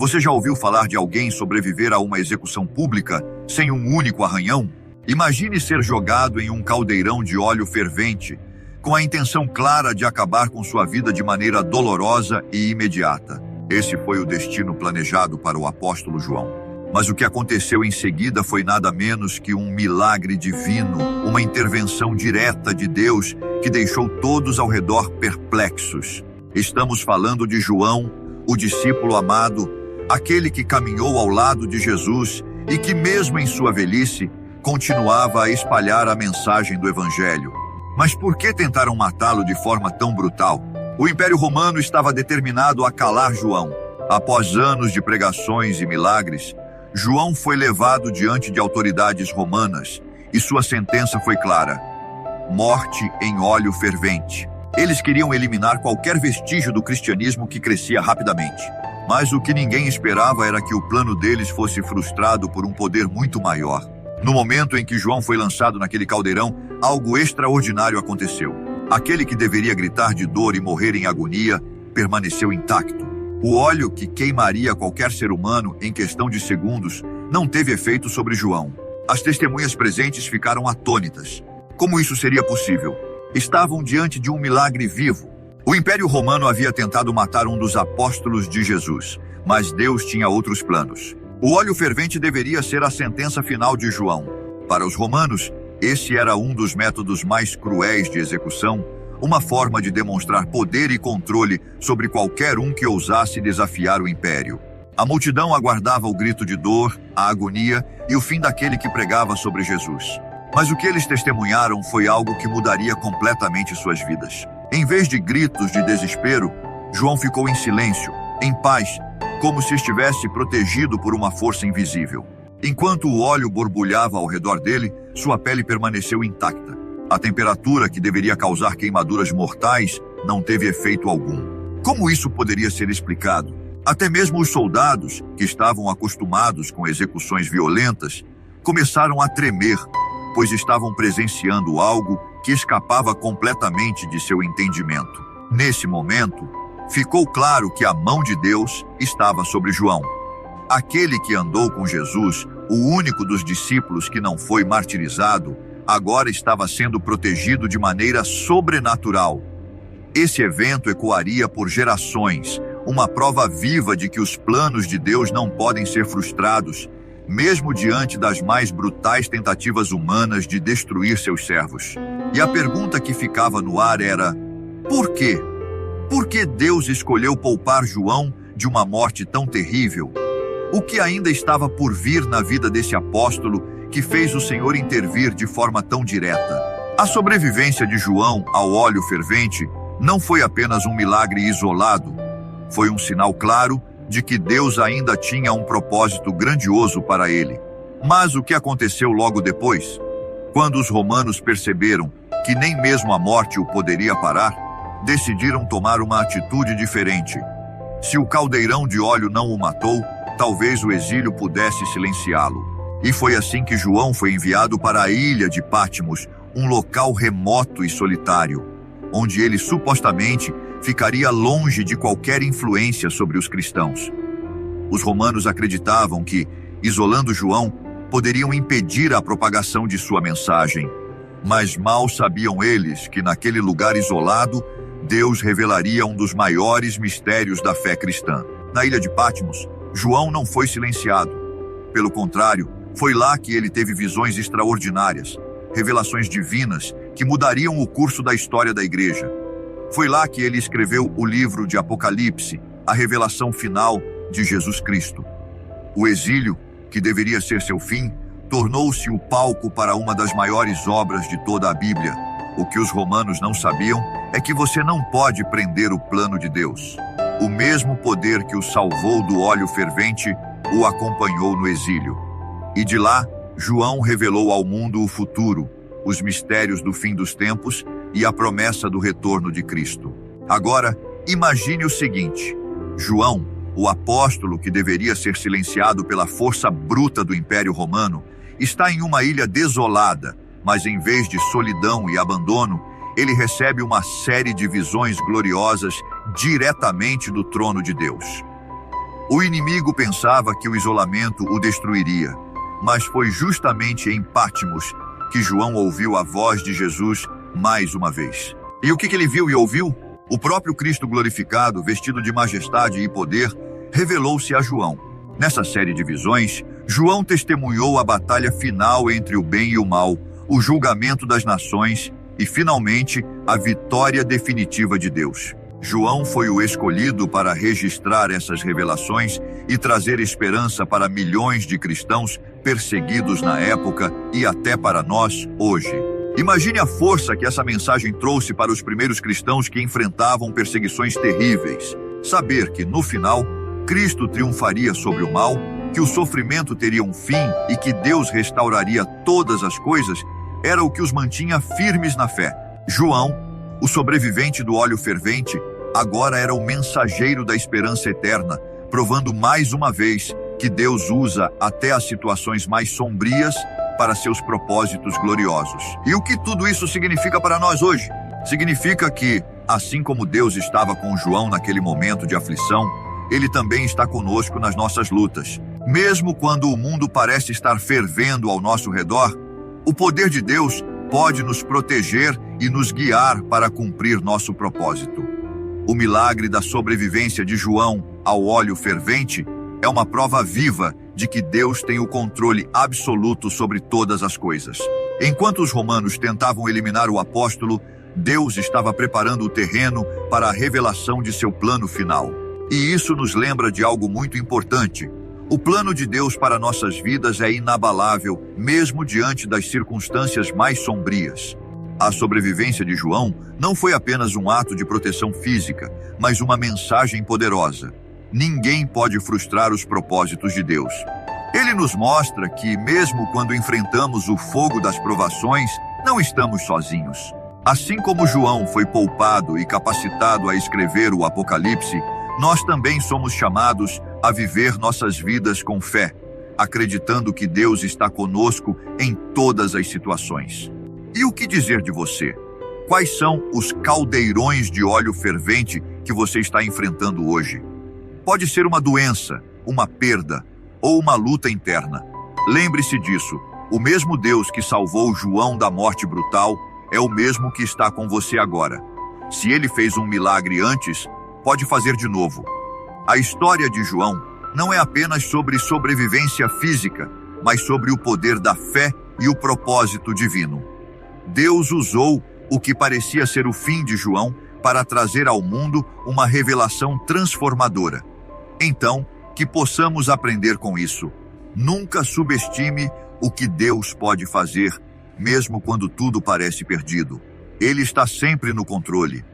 Você já ouviu falar de alguém sobreviver a uma execução pública sem um único arranhão? Imagine ser jogado em um caldeirão de óleo fervente, com a intenção clara de acabar com sua vida de maneira dolorosa e imediata. Esse foi o destino planejado para o apóstolo João. Mas o que aconteceu em seguida foi nada menos que um milagre divino, uma intervenção direta de Deus que deixou todos ao redor perplexos. Estamos falando de João, o discípulo amado, aquele que caminhou ao lado de Jesus e que, mesmo em sua velhice, continuava a espalhar a mensagem do Evangelho. Mas por que tentaram matá-lo de forma tão brutal? O Império Romano estava determinado a calar João. Após anos de pregações e milagres, João foi levado diante de autoridades romanas e sua sentença foi clara: morte em óleo fervente. Eles queriam eliminar qualquer vestígio do cristianismo que crescia rapidamente. Mas o que ninguém esperava era que o plano deles fosse frustrado por um poder muito maior. No momento em que João foi lançado naquele caldeirão, algo extraordinário aconteceu. Aquele que deveria gritar de dor e morrer em agonia permaneceu intacto. O óleo que queimaria qualquer ser humano em questão de segundos não teve efeito sobre João. As testemunhas presentes ficaram atônitas. Como isso seria possível? Estavam diante de um milagre vivo. O Império Romano havia tentado matar um dos apóstolos de Jesus, mas Deus tinha outros planos. O óleo fervente deveria ser a sentença final de João. Para os romanos, esse era um dos métodos mais cruéis de execução, uma forma de demonstrar poder e controle sobre qualquer um que ousasse desafiar o império. A multidão aguardava o grito de dor, a agonia e o fim daquele que pregava sobre Jesus. Mas o que eles testemunharam foi algo que mudaria completamente suas vidas. Em vez de gritos de desespero, João ficou em silêncio, em paz, como se estivesse protegido por uma força invisível. Enquanto o óleo borbulhava ao redor dele, sua pele permaneceu intacta. A temperatura que deveria causar queimaduras mortais não teve efeito algum. Como isso poderia ser explicado? Até mesmo os soldados, que estavam acostumados com execuções violentas, começaram a tremer, pois estavam presenciando algo que escapava completamente de seu entendimento. Nesse momento, ficou claro que a mão de Deus estava sobre João. Aquele que andou com Jesus, o único dos discípulos que não foi martirizado, agora estava sendo protegido de maneira sobrenatural. Esse evento ecoaria por gerações, uma prova viva de que os planos de Deus não podem ser frustrados, mesmo diante das mais brutais tentativas humanas de destruir seus servos. E a pergunta que ficava no ar era: por quê? Por que Deus escolheu poupar João de uma morte tão terrível? O que ainda estava por vir na vida desse apóstolo que fez o Senhor intervir de forma tão direta? A sobrevivência de João ao óleo fervente não foi apenas um milagre isolado, foi um sinal claro de que Deus ainda tinha um propósito grandioso para ele. Mas o que aconteceu logo depois? Quando os romanos perceberam que nem mesmo a morte o poderia parar, decidiram tomar uma atitude diferente. Se o caldeirão de óleo não o matou, talvez o exílio pudesse silenciá-lo. E foi assim que João foi enviado para a ilha de Patmos, um local remoto e solitário, onde ele supostamente ficaria longe de qualquer influência sobre os cristãos. Os romanos acreditavam que, isolando João, poderiam impedir a propagação de sua mensagem. Mas mal sabiam eles que naquele lugar isolado, Deus revelaria um dos maiores mistérios da fé cristã. Na ilha de Patmos, João não foi silenciado. Pelo contrário, foi lá que ele teve visões extraordinárias, revelações divinas que mudariam o curso da história da igreja. Foi lá que ele escreveu o livro de Apocalipse, a revelação final de Jesus Cristo. O exílio, que deveria ser seu fim, tornou-se o palco para uma das maiores obras de toda a Bíblia. O que os romanos não sabiam é que você não pode prender o plano de Deus. O mesmo poder que o salvou do óleo fervente o acompanhou no exílio. E de lá, João revelou ao mundo o futuro, os mistérios do fim dos tempos e a promessa do retorno de Cristo. Agora, imagine o seguinte: João, o apóstolo que deveria ser silenciado pela força bruta do Império Romano, está em uma ilha desolada, mas em vez de solidão e abandono, ele recebe uma série de visões gloriosas diretamente do trono de Deus. O inimigo pensava que o isolamento o destruiria, mas foi justamente em Patmos que João ouviu a voz de Jesus mais uma vez. E o que ele viu e ouviu? O próprio Cristo glorificado, vestido de majestade e poder, revelou-se a João. Nessa série de visões, João testemunhou a batalha final entre o bem e o mal, o julgamento das nações e, finalmente, a vitória definitiva de Deus. João foi o escolhido para registrar essas revelações e trazer esperança para milhões de cristãos perseguidos na época e até para nós hoje. Imagine a força que essa mensagem trouxe para os primeiros cristãos que enfrentavam perseguições terríveis. Saber que, no final, Cristo triunfaria sobre o mal, que o sofrimento teria um fim e que Deus restauraria todas as coisas, era o que os mantinha firmes na fé. João, o sobrevivente do óleo fervente, agora era o mensageiro da esperança eterna, provando mais uma vez que Deus usa até as situações mais sombrias para seus propósitos gloriosos. E o que tudo isso significa para nós hoje? Significa que, assim como Deus estava com João naquele momento de aflição, Ele também está conosco nas nossas lutas. Mesmo quando o mundo parece estar fervendo ao nosso redor, o poder de Deus pode nos proteger e nos guiar para cumprir nosso propósito. O milagre da sobrevivência de João ao óleo fervente é uma prova viva de que Deus tem o controle absoluto sobre todas as coisas. Enquanto os romanos tentavam eliminar o apóstolo, Deus estava preparando o terreno para a revelação de seu plano final. E isso nos lembra de algo muito importante. O plano de Deus para nossas vidas é inabalável, mesmo diante das circunstâncias mais sombrias. A sobrevivência de João não foi apenas um ato de proteção física, mas uma mensagem poderosa. Ninguém pode frustrar os propósitos de Deus. Ele nos mostra que, mesmo quando enfrentamos o fogo das provações, não estamos sozinhos. Assim como João foi poupado e capacitado a escrever o Apocalipse, nós também somos chamados a viver nossas vidas com fé, acreditando que Deus está conosco em todas as situações. E o que dizer de você? Quais são os caldeirões de óleo fervente que você está enfrentando hoje? Pode ser uma doença, uma perda ou uma luta interna. Lembre-se disso, o mesmo Deus que salvou João da morte brutal é o mesmo que está com você agora. Se ele fez um milagre antes, pode fazer de novo. A história de João não é apenas sobre sobrevivência física, mas sobre o poder da fé e o propósito divino. Deus usou o que parecia ser o fim de João para trazer ao mundo uma revelação transformadora. Então, que possamos aprender com isso. Nunca subestime o que Deus pode fazer, mesmo quando tudo parece perdido. Ele está sempre no controle.